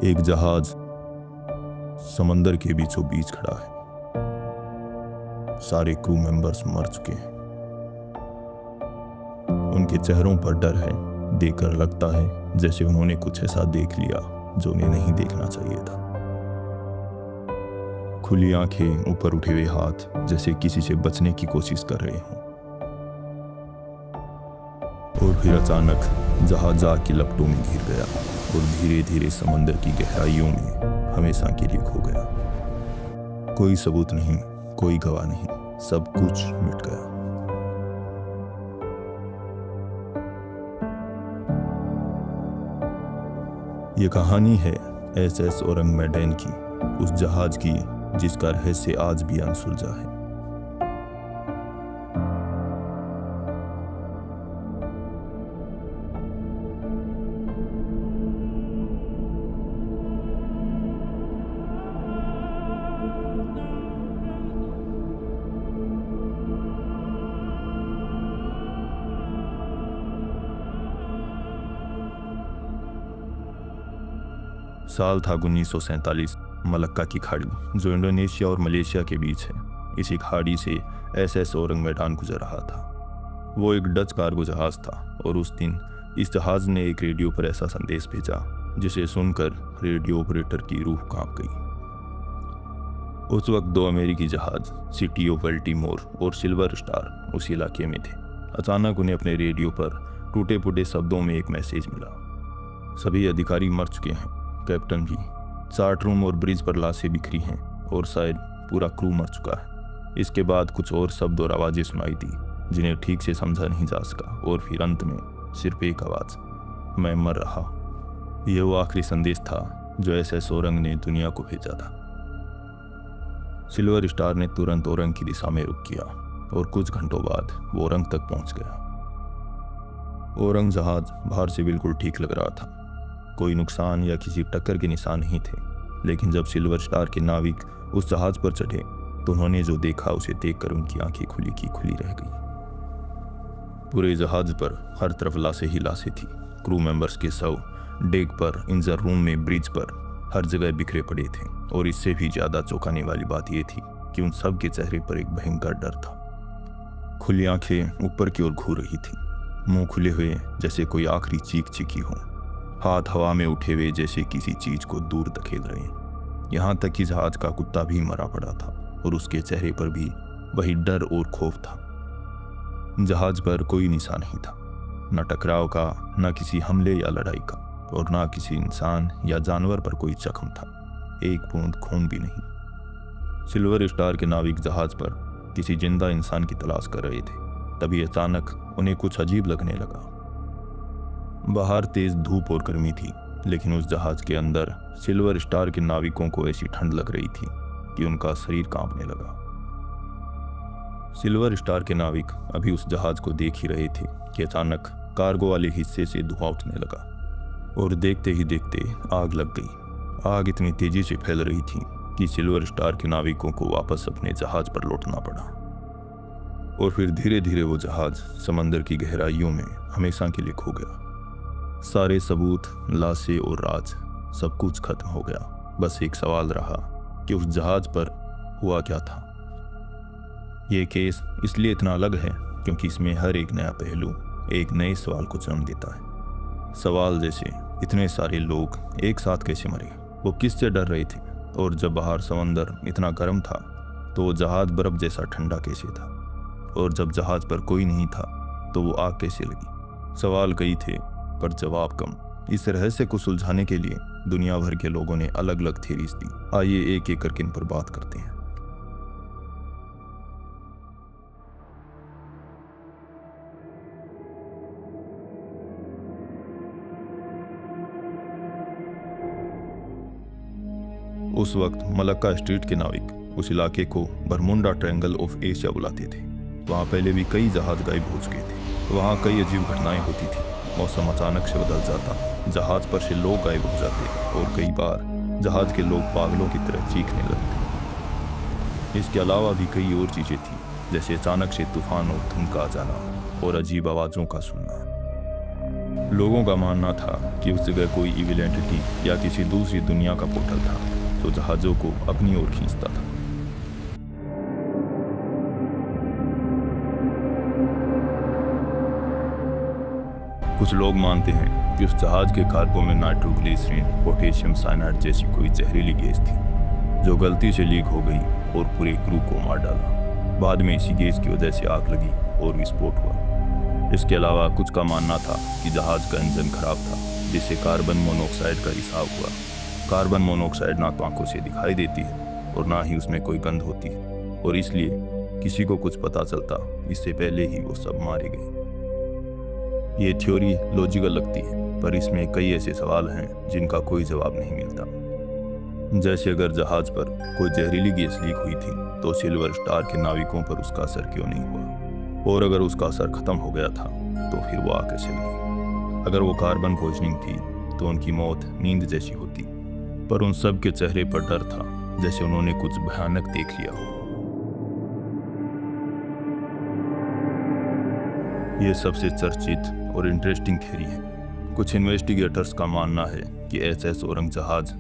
एक जहाज समंदर के बीचों बीच खड़ा है। सारे क्रू मेंबर्स मर चुके हैं। उनके चेहरों पर डर है। देखकर लगता है जैसे उन्होंने कुछ ऐसा देख लिया जो उन्हें नहीं देखना चाहिए था। खुली आंखें, ऊपर उठे हुए हाथ, जैसे किसी से बचने की कोशिश कर रहे हों। और फिर अचानक जहाज आग की लपटों में घिर गया और धीरे धीरे समंदर की गहराइयों में हमेशा के लिए खो गया। कोई सबूत नहीं, कोई गवाह नहीं, सब कुछ मिट गया। ये कहानी है SS औरंग मैडैन की, उस जहाज की जिसका रहस्य आज भी अनसुलझा है। साल था 1947। मलक्का की खाड़ी जो इंडोनेशिया और मलेशिया के बीच है, इसी खाड़ी से SS औरंग मैडैन गुजर रहा था। वो एक डच कार्गो जहाज था और उस दिन इस जहाज ने एक रेडियो पर ऐसा संदेश भेजा जिसे सुनकर रेडियो ऑपरेटर की रूह कांप गई। उस वक्त 2 अमेरिकी जहाज सिटी ऑफ बल्टीमोर और सिल्वर स्टार उस इलाके में थे। अचानक उन्हें अपने रेडियो पर टूटे फूटे शब्दों में एक मैसेज मिला। सभी अधिकारी मर चुके हैं कैप्टन जी। चार्ट रूम और ब्रिज पर लाशें बिखरी हैं और शायद पूरा क्रू मर चुका है। इसके बाद कुछ और शब्द और आवाज़ें सुनाई दी जिन्हें ठीक से समझा नहीं जा सका और फिर अंत में सिर्फ एक आवाज़, मैं मर रहा। यह वो आखिरी संदेश था जो SS औरंग ने दुनिया को भेजा था। सिल्वर स्टार ने तुरंत औरंग की दिशा में रुख किया और कुछ घंटों बाद वो औरंग तक पहुंच गया। औरंग जहाज बाहर से बिल्कुल ठीक लग रहा था। कोई नुकसान या किसी टक्कर के निशान नहीं थे। लेकिन जब सिल्वर स्टार के नाविक उस जहाज पर चढ़े तो उन्होंने जो देखा उसे देखकर उनकी आंखें खुली की खुली रह गई। पूरे जहाज पर हर तरफ लाशें ही लाशें थी। क्रू मेंबर्स के शव डेक पर, इंजन रूम में, ब्रिज पर, हर जगह बिखरे पड़े थे। और इससे भी ज्यादा चौंकाने वाली बात यह थी कि उन सब के चेहरे पर एक भयंकर डर था। खुली आंखें ऊपर की ओर घूर रही थी, मुंह खुले हुए जैसे कोई आखिरी चीख चीखी हो, हाथ हवा में उठे हुए जैसे किसी चीज को दूर धकेल रहे हैं। यहाँ तक कि जहाज का कुत्ता भी मरा पड़ा था और उसके चेहरे पर भी वही डर और खौफ था। जहाज पर कोई निशान नहीं था, न टकराव का, न किसी हमले या लड़ाई का, और न किसी इंसान या जानवर पर कोई जख्म था। एक बूंद खून भी नहीं। सिल्वर स्टार के नाविक जहाज पर किसी जिंदा इंसान की तलाश कर रहे थे। तभी अचानक उन्हें कुछ अजीब लगने लगा। बाहर तेज धूप और गर्मी थी, लेकिन उस जहाज के अंदर सिल्वर स्टार के नाविकों को ऐसी ठंड लग रही थी कि उनका शरीर कांपने लगा। सिल्वर स्टार के नाविक अभी उस जहाज को देख ही रहे थे कि अचानक कार्गो वाले हिस्से से धुआं उठने लगा और देखते ही देखते आग लग गई। आग इतनी तेजी से फैल रही थी कि सिल्वर स्टार के नाविकों को वापस अपने जहाज पर लौटना पड़ा। और फिर धीरे धीरे वो जहाज समंदर की गहराइयों में हमेशा के लिए खो गया। सारे सबूत, लाशें और राज, सब कुछ खत्म हो गया। बस एक सवाल रहा कि उस जहाज पर हुआ क्या था। ये केस इसलिए इतना अलग है क्योंकि इसमें हर एक नया पहलू एक नए सवाल को जन्म देता है। सवाल जैसे इतने सारे लोग एक साथ कैसे मरे, वो किससे डर रहे थे, और जब बाहर समंदर इतना गर्म था तो वो जहाज बर्फ जैसा ठंडा कैसे था, और जब जहाज पर कोई नहीं था तो वो आग कैसे लगी। सवाल कई थे पर जवाब कम। इस रहस्य को सुलझाने के लिए दुनिया भर के लोगों ने अलग अलग थ्योरीज दी। आइए एक एक करके इन पर बात करते हैं। उस वक्त मलक्का स्ट्रीट के नाविक उस इलाके को बरमुंडा ट्रायंगल ऑफ एशिया बुलाते थे। वहाँ पहले भी कई जहाज गायब हो चुके थे। वहाँ कई अजीब घटनाएं होती थी। मौसम अचानक से बदल जाता, जहाज पर से लोग गायब हो जाते और कई बार जहाज के लोग पागलों की तरह चीखने लगते। इसके अलावा भी कई और चीजें थी, जैसे अचानक से तूफान और धुंध का आ जाना और अजीब आवाजों का सुनना। लोगों का मानना था कि उस जगह कोई इविल एंटिटी या किसी दूसरी दुनिया का पोर्टल था जो जहाज़ों को अपनी ओर खींचता था। कुछ लोग मानते हैं कि उस जहाज के कार्गो में नाइट्रोग्लिसरीन, पोटेशियम साइनाइड जैसी कोई जहरीली गैस थी जो गलती से लीक हो गई और पूरे क्रू को मार डाला। बाद में इसी गैस की वजह से आग लगी और विस्फोट हुआ। इसके अलावा कुछ का मानना था कि जहाज का इंजन खराब था जिससे कार्बन मोनोऑक्साइड का रिसाव हुआ। कार्बन मोनोऑक्साइड ना तो आंखों से दिखाई देती है और ना ही उसमें कोई गंध होती है, और इसलिए किसी को कुछ पता चलता इससे पहले ही वो सब मारे गए। ये थ्योरी लॉजिकल लगती है, पर इसमें कई ऐसे सवाल हैं जिनका कोई जवाब नहीं मिलता। जैसे अगर जहाज पर कोई जहरीली गैस लीक हुई थी तो सिल्वर स्टार के नाविकों पर उसका असर क्यों नहीं हुआ, और अगर उसका असर खत्म हो गया था तो फिर वो आग कैसे लगी। अगर वो कार्बन पॉइजनिंग थी तो उनकी मौत नींद जैसी होती, पर उन सब के चेहरे पर डर था जैसे उन्होंने कुछ भयानक देख लिया हो। ये सबसे चर्चित और इंटरेस्टिंग थ्योरी है। कुछ इन्वेस्टिगेटर्स का मानना है कि एसएस औरंग जहाज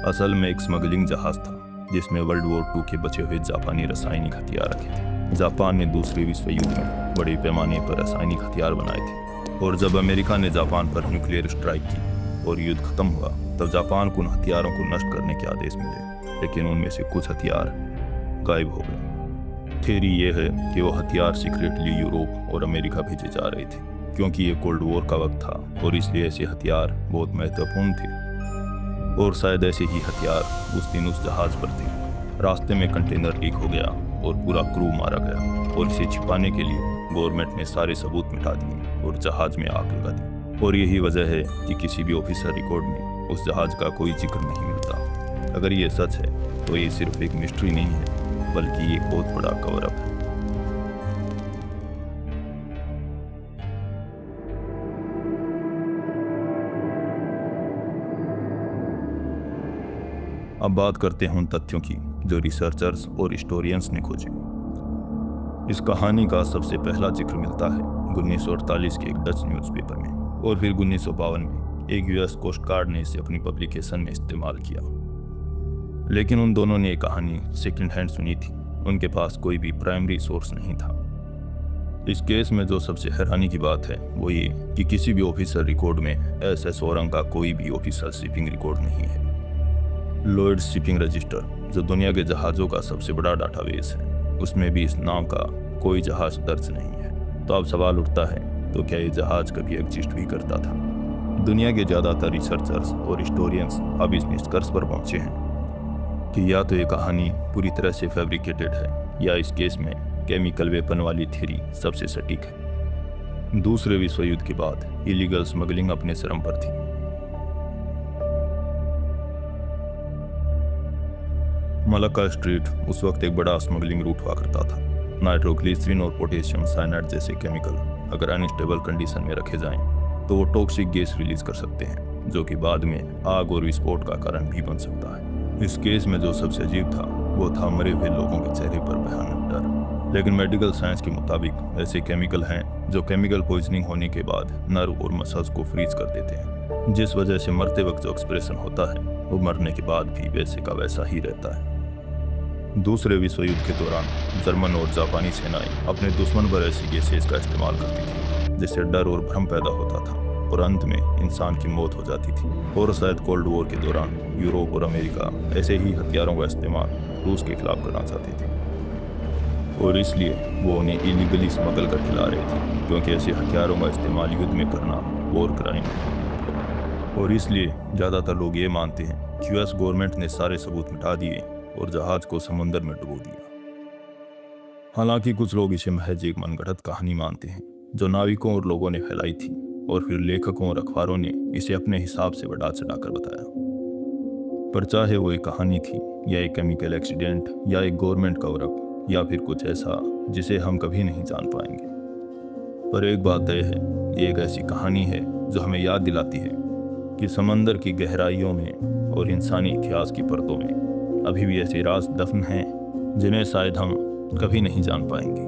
असल में एक स्मगलिंग जहाज था जिसमें वर्ल्ड वॉर 2 के बचे हुए जापानी रासायनिक हथियार रखे थे। जापान ने दूसरे विश्व युद्ध में बड़े पैमाने पर रासायनिक हथियार बनाए थे, और जब अमेरिका ने जापान पर न्यूक्लियर स्ट्राइक की और युद्ध खत्म हुआ तब जापान को उन हथियारों को नष्ट करने के आदेश मिले, लेकिन उनमें से कुछ हथियार गायब हो गए। थ्योरी ये है कि वो हथियार सीक्रेटली यूरोप और अमेरिका भेजे जा रहे थे, क्योंकि ये कोल्ड वॉर का वक्त था और इसलिए ऐसे हथियार बहुत महत्वपूर्ण थे, और शायद ऐसे ही हथियार उस दिन उस जहाज पर थे। रास्ते में कंटेनर लीक हो गया और पूरा क्रू मारा गया, और इसे छिपाने के लिए गवर्नमेंट ने सारे सबूत मिटा दिए और जहाज में आग लगा दी। और यही वजह है कि किसी भी ऑफिसर रिकॉर्ड में उस जहाज का कोई जिक्र नहीं मिलता। अगर ये सच है तो ये सिर्फ एक मिस्ट्री नहीं है, बल्कि एक बहुत बड़ा कवर अप है। अब बात करते हैं उन तथ्यों की जो रिसर्चर्स और हिस्टोरियंस ने खोजे। इस कहानी का सबसे पहला जिक्र मिलता है 1948 के एक डच न्यूज़पेपर में, और फिर 1952 में एक यूएस कोस्ट गार्ड ने इसे अपनी पब्लिकेशन में इस्तेमाल किया। लेकिन उन दोनों ने ये कहानी सेकंड हैंड सुनी थी, उनके पास कोई भी प्राइमरी सोर्स नहीं था। इस केस में जो सबसे हैरानी की बात है वो ये कि किसी भी ऑफिसर रिकॉर्ड में एसएस औरंग का कोई भी ऑफिसर शिपिंग रिकॉर्ड नहीं है। लॉयड शिपिंग रजिस्टर, जो दुनिया के जहाज़ों का सबसे बड़ा डाटाबेस है, उसमें भी इस नाम का कोई जहाज दर्ज नहीं है। तो अब सवाल उठता है, तो क्या ये जहाज कभी एग्जिस्ट भी करता था? दुनिया के ज़्यादातर रिसर्चर्स और हिस्टोरियंस अब इस निष्कर्ष पर पहुंचे हैं कि या तो ये कहानी पूरी तरह से फैब्रिकेटेड है, या इस केस में केमिकल वेपन वाली थ्योरी सबसे सटीक है। दूसरे विश्व युद्ध के बाद इलीगल स्मगलिंग अपने चरम पर थी। मलक्का स्ट्रीट उस वक्त एक बड़ा स्मगलिंग रूट हुआ करता था। नाइट्रोग्लिसरीन और पोटेशियम साइनाइड जैसे केमिकल अगर अनस्टेबल कंडीशन में रखे जाएं तो वो टॉक्सिक गैस रिलीज कर सकते हैं, जो कि बाद में आग और विस्फोट का कारण भी बन सकता है। इस केस में जो सबसे अजीब था वो था मरे हुए लोगों के चेहरे पर भयानक डर। लेकिन मेडिकल साइंस के मुताबिक ऐसे केमिकल हैं जो केमिकल पॉइजनिंग होने के बाद नर्व और मसल्स को फ्रीज कर देते हैं, जिस वजह से मरते वक्त जो एक्सप्रेशन होता है वो मरने के बाद भी वैसे का वैसा ही रहता है। दूसरे विश्व युद्ध के दौरान जर्मन और जापानी सेनाएं अपने दुश्मन पर ऐसी गैसेज का इस्तेमाल करती थी जिससे डर और भ्रम पैदा होता था और अंत में इंसान की मौत हो जाती थी। और शायद कोल्ड वॉर के दौरान यूरोप और अमेरिका ऐसे ही हथियारों का इस्तेमाल रूस के खिलाफ करना चाहते थे, और इसलिए वो उन्हें इलीगली स्मगल कर खिला रहे थे, क्योंकि ऐसे हथियारों का इस्तेमाल युद्ध में करना वॉर क्राइम है। और इसलिए ज़्यादातर लोग ये मानते हैं कि यूएस गवर्नमेंट ने सारे सबूत मिटा दिए और जहाज को समुंदर में डुबो दिया। हालांकि कुछ लोग इसे महज एक मनगढ़ंत कहानी मानते हैं जो नाविकों और लोगों ने फैलाई थी, और फिर लेखकों और अखबारों ने इसे अपने हिसाब से बढ़ा चढ़ाकर बताया। पर चाहे वो एक कहानी थी या एक केमिकल एक्सीडेंट या एक गवर्नमेंट कवर अप या फिर कुछ ऐसा जिसे हम कभी नहीं जान पाएंगे, पर एक बात तय है, ये एक ऐसी कहानी है जो हमें याद दिलाती है कि समंदर की गहराइयों में और इंसानी इतिहास की परतों में अभी भी ऐसे राज दफन हैं जिन्हें शायद हम कभी नहीं जान पाएंगे।